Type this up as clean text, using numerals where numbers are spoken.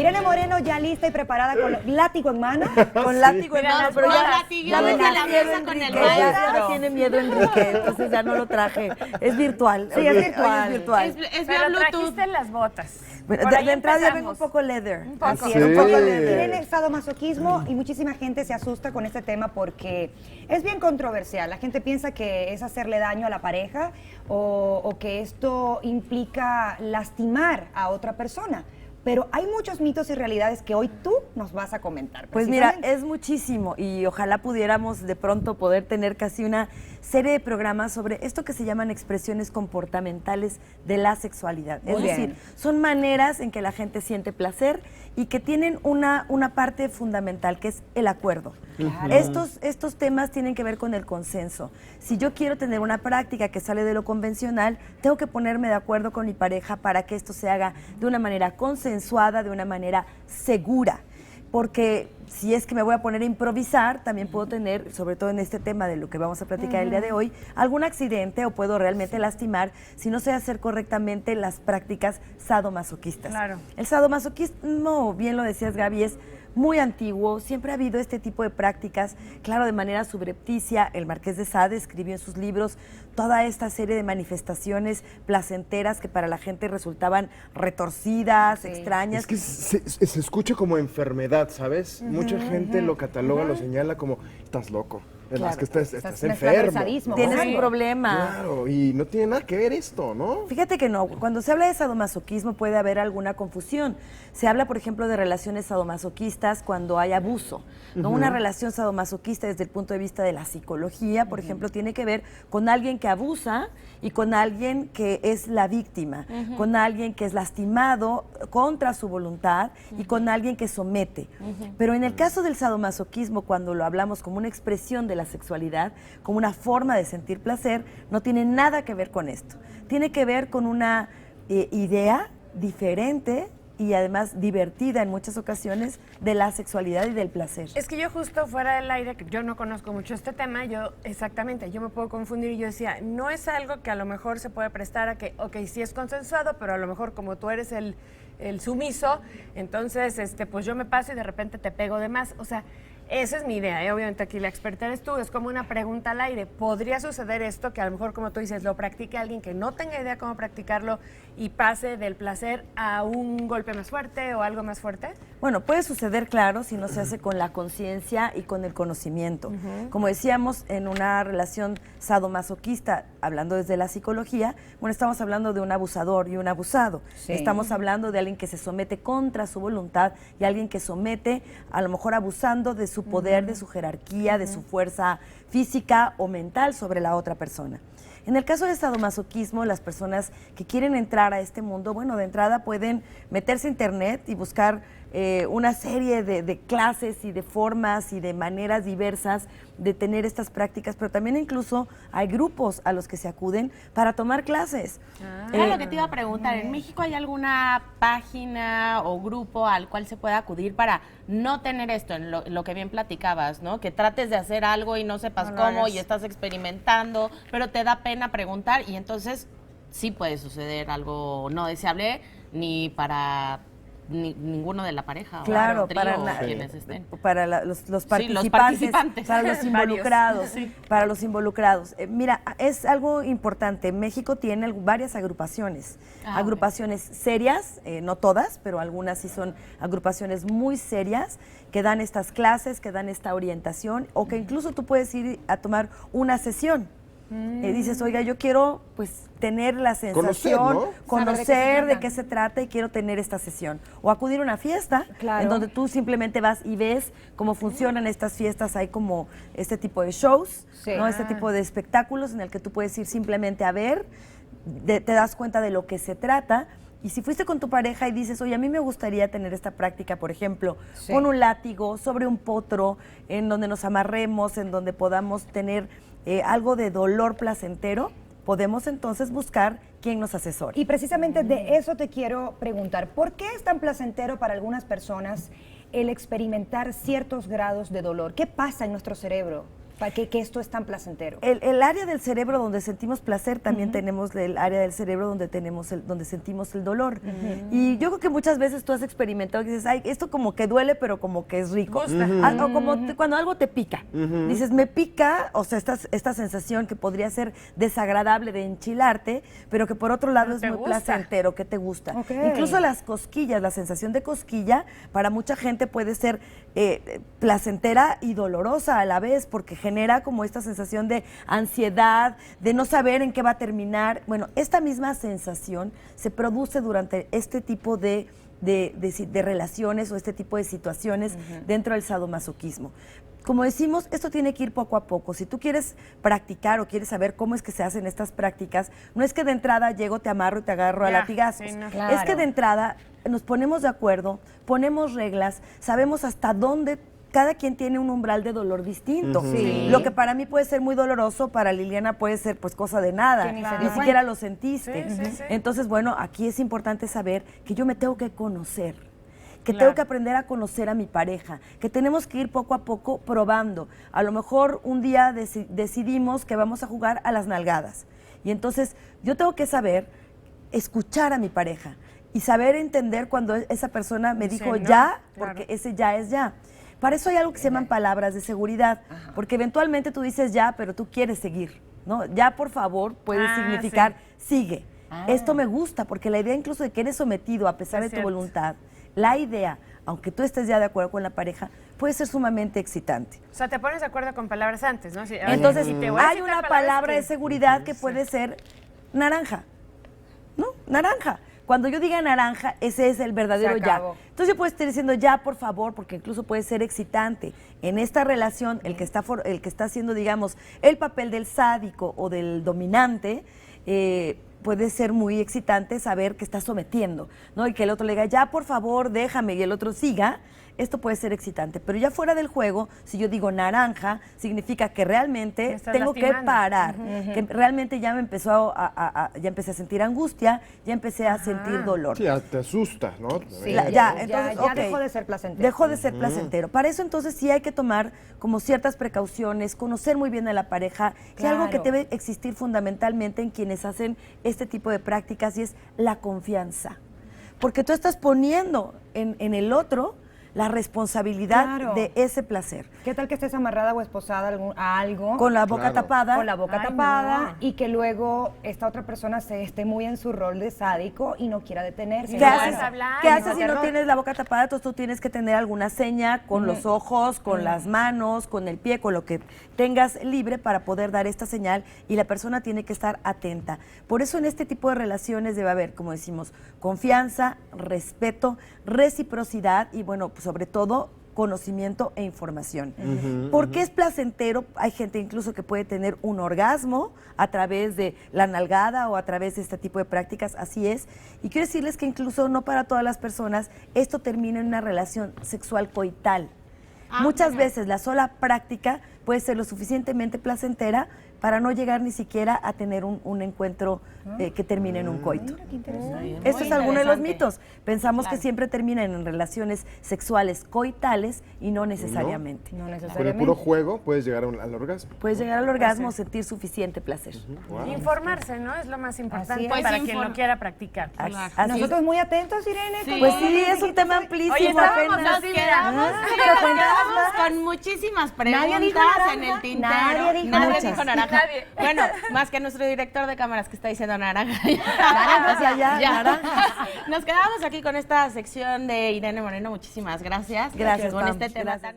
Irene Moreno ya lista y preparada con látigo en mano. Con látigo en mano, pero ya me tiene miedo Enrique. Ya me tiene miedo Enrique, entonces ya no lo traje. Es virtual. Sí, es virtual. Es virtual. Es vía Bluetooth. Trajiste las botas. Bueno, de entrada ya vengo un poco leather. Un poco. Así es, un poco leather. Tiene sadomasoquismo y muchísima gente se asusta con este tema porque es bien controversial. La gente piensa que es hacerle daño a la pareja o que esto implica lastimar a otra persona. Pero hay muchos mitos y realidades que hoy tú nos vas a comentar. Pues mira, es muchísimo y ojalá pudiéramos de pronto poder tener casi una serie de programas sobre esto que se llaman expresiones comportamentales de la sexualidad. Es decir, son maneras en que la gente siente placer y que tienen una parte fundamental, que es el acuerdo. Claro. Estos temas tienen que ver con el consenso. Si yo quiero tener una práctica que sale de lo convencional, tengo que ponerme de acuerdo con mi pareja para que esto se haga de una manera consensuada, de una manera segura. Porque si es que me voy a poner a improvisar, también puedo tener, sobre todo en este tema de lo que vamos a platicar el día de hoy, algún accidente o puedo realmente lastimar si no sé hacer correctamente las prácticas sadomasoquistas. Claro. El sadomasoquismo, bien lo decías Gaby, es muy antiguo, siempre ha habido este tipo de prácticas, claro, de manera subrepticia. El Marqués de Sade escribió en sus libros toda esta serie de manifestaciones placenteras que para la gente resultaban retorcidas, extrañas. Es que se escucha como enfermedad, ¿sabes? Mucha gente lo cataloga, lo señala como, estás loco. Claro. Es que estás enfermo. Tienes un problema. Claro, y no tiene nada que ver esto, ¿no? Fíjate que no. Cuando se habla de sadomasoquismo puede haber alguna confusión. Se habla, por ejemplo, de relaciones sadomasoquistas cuando hay abuso. ¿No? Una relación sadomasoquista desde el punto de vista de la psicología, por ejemplo, tiene que ver con alguien que abusa y con alguien que es la víctima, con alguien que es lastimado contra su voluntad y con alguien que somete. Pero en el caso del sadomasoquismo, cuando lo hablamos como una expresión de la sexualidad, como una forma de sentir placer, no tiene nada que ver con esto. Tiene que ver con una idea diferente y además divertida en muchas ocasiones de la sexualidad y del placer. Es que yo justo fuera del aire, que yo no conozco mucho este tema, yo me puedo confundir y yo decía, no es algo que a lo mejor se puede prestar a que, ok, sí es consensuado, pero a lo mejor como tú eres el sumiso, entonces pues yo me paso y de repente te pego de más. O sea, esa es mi idea, ¿eh? Obviamente aquí la experta eres tú, es como una pregunta al aire. ¿Podría suceder esto que a lo mejor, como tú dices, lo practique alguien que no tenga idea cómo practicarlo y pase del placer a un golpe más fuerte o algo más fuerte? Bueno, puede suceder, claro, si no se hace con la conciencia y con el conocimiento. Como decíamos, en una relación sadomasoquista, hablando desde la psicología, bueno, estamos hablando de un abusador y un abusado. Sí. Estamos hablando de alguien que se somete contra su voluntad y alguien que somete, a lo mejor abusando de su poder, de su jerarquía, de su fuerza física o mental sobre la otra persona. En el caso del sadomasoquismo, las personas que quieren entrar a este mundo, bueno, de entrada pueden meterse a internet y buscar una serie de clases y de formas y de maneras diversas de tener estas prácticas, pero también incluso hay grupos a los que se acuden para tomar clases. Era lo que te iba a preguntar, ¿en México hay alguna página o grupo al cual se pueda acudir para no tener esto, en lo que bien platicabas, ¿no? Que trates de hacer algo y no sepas cómo y estás experimentando, pero te da pena preguntar y entonces sí puede suceder algo no deseable ni para ninguno de la pareja. Claro, o quienes estén. Para los participantes, para los involucrados. Para los involucrados. Mira, es algo importante. México tiene varias agrupaciones. Agrupaciones serias, no todas, pero algunas sí son agrupaciones muy serias que dan estas clases, que dan esta orientación o que incluso tú puedes ir a tomar una sesión. Dices, oiga, yo quiero pues tener la sensación, conocer de qué se trata y quiero tener esta sesión. O acudir a una fiesta en donde tú simplemente vas y ves cómo funcionan estas fiestas. Hay como este tipo de shows, ¿no? Este tipo de espectáculos en el que tú puedes ir simplemente a ver, te das cuenta de lo que se trata. Y si fuiste con tu pareja y dices, oye, a mí me gustaría tener esta práctica, por ejemplo, con un látigo, sobre un potro, en donde nos amarremos, en donde podamos tener algo de dolor placentero, podemos entonces buscar quien nos asesore. Y precisamente de eso te quiero preguntar. ¿Por qué es tan placentero para algunas personas el experimentar ciertos grados de dolor? ¿Qué pasa en nuestro cerebro para que esto es tan placentero? El área del cerebro donde sentimos placer, también tenemos el área del cerebro donde donde sentimos el dolor. Y yo creo que muchas veces tú has experimentado que dices, ay, esto como que duele, pero como que es rico. O como cuando algo te pica. Dices, me pica, o sea, esta sensación que podría ser desagradable de enchilarte, pero que por otro lado es muy placentero, que te gusta. Incluso las cosquillas, la sensación de cosquilla, para mucha gente puede ser placentera y dolorosa a la vez, porque genera como esta sensación de ansiedad, de no saber en qué va a terminar. Bueno, esta misma sensación se produce durante este tipo de relaciones o este tipo de situaciones dentro del sadomasoquismo. Como decimos, esto tiene que ir poco a poco. Si tú quieres practicar o quieres saber cómo es que se hacen estas prácticas, no es que de entrada llego, te amarro y te agarro a latigazos. Sí, no. Claro. Es que de entrada nos ponemos de acuerdo, ponemos reglas, sabemos hasta dónde cada quien tiene un umbral de dolor distinto. Sí. Lo que para mí puede ser muy doloroso, para Liliana puede ser pues cosa de nada. Ni siquiera lo sentiste. Sí. Entonces, bueno, aquí es importante saber que yo me tengo que conocer, que tengo que aprender a conocer a mi pareja, que tenemos que ir poco a poco probando. A lo mejor un día decidimos que vamos a jugar a las nalgadas. Y entonces yo tengo que saber escuchar a mi pareja y saber entender cuando esa persona me dijo ya, porque ese ya es ya. Para eso hay algo que se llaman palabras de seguridad, porque eventualmente tú dices ya, pero tú quieres seguir, ¿no? Ya, por favor, puede significar sigue. Esto me gusta, porque la idea incluso de que eres sometido a pesar de tu voluntad, la idea, aunque tú estés ya de acuerdo con la pareja, puede ser sumamente excitante. O sea, te pones de acuerdo con palabras antes, ¿no? Entonces, hay una palabra de seguridad que puede ser naranja, ¿no? Naranja. Cuando yo diga naranja, ese es el verdadero ya. Entonces yo puedo estar diciendo ya, por favor, porque incluso puede ser excitante. En esta relación, el que está haciendo, digamos, el papel del sádico o del dominante, puede ser muy excitante saber que está sometiendo, ¿no? Y que el otro le diga, ya, por favor, déjame, y el otro siga. Esto puede ser excitante, pero ya fuera del juego, si yo digo naranja, significa que realmente tengo que parar, que realmente ya me empezó ya empecé a sentir angustia, ya empecé a sentir dolor. Sí, ya te asustas, ¿no? Sí, ya dejó de ser placentero. Dejó de ser placentero. Para eso entonces sí hay que tomar como ciertas precauciones, conocer muy bien a la pareja, y algo que debe existir fundamentalmente en quienes hacen este tipo de prácticas, y es la confianza. Porque tú estás poniendo en el otro la responsabilidad de ese placer. ¿Qué tal que estés amarrada o esposada a algo? Con la boca tapada. Con la boca tapada, y que luego esta otra persona esté muy en su rol de sádico y no quiera detenerse. ¿Qué haces si no tienes la boca tapada? Entonces tú tienes que tener alguna seña con los ojos, con las manos, con el pie, con lo que tengas libre para poder dar esta señal, y la persona tiene que estar atenta. Por eso en este tipo de relaciones debe haber, como decimos, confianza, respeto, reciprocidad y, bueno, pues sobre todo conocimiento e información. ¿Por qué es placentero? Hay gente incluso que puede tener un orgasmo a través de la nalgada o a través de este tipo de prácticas, así es. Y quiero decirles que incluso no para todas las personas esto termina en una relación sexual coital. Muchas veces la sola práctica puede ser lo suficientemente placentera para no llegar ni siquiera a tener un encuentro que termine en un coito. Esto es alguno de los mitos. Pensamos que siempre terminan en relaciones sexuales coitales y no necesariamente. No necesariamente. Con el puro juego puedes llegar al orgasmo. Puedes llegar al orgasmo o sentir suficiente placer. Informarse, ¿no? Es lo más importante para quien lo quiera practicar. Nosotros muy atentos, Irene. Sí. Pues sí, es un tema amplísimo. Oye, nos quedamos con muchísimas preguntas en el tintero. Nadie dijo naranja. Bueno, más que nuestro director de cámaras que está diciendo naranja. Nos quedamos aquí con esta sección de Irene Moreno. Muchísimas gracias. Gracias con este tema tan